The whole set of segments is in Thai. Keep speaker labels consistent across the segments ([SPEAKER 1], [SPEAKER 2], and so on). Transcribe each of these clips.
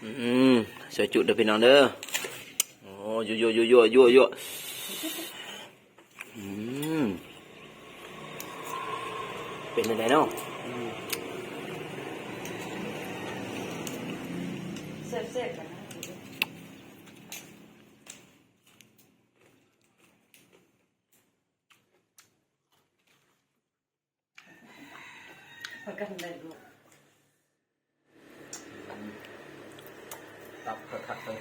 [SPEAKER 1] อืมสวยจุดเด้อพี่น้องเด้อโอ้ยั่วอืมเป็นยังไงเนาะ
[SPEAKER 2] เสร็จกันนะประกันได้ลูก
[SPEAKER 1] ตับคักเลย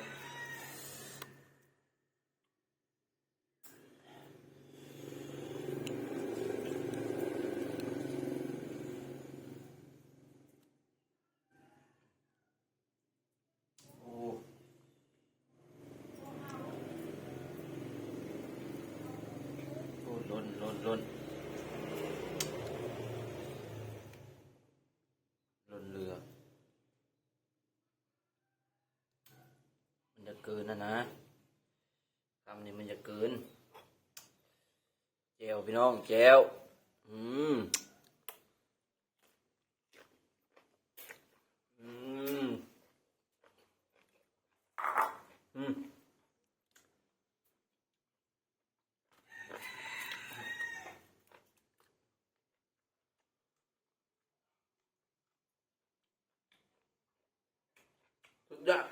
[SPEAKER 1] โอ้โอ้ล้นเรือมันจะเกินนะคำนี้มันจะเกินแจวพี่น้องแจวอืมอืมอืมสุดยอด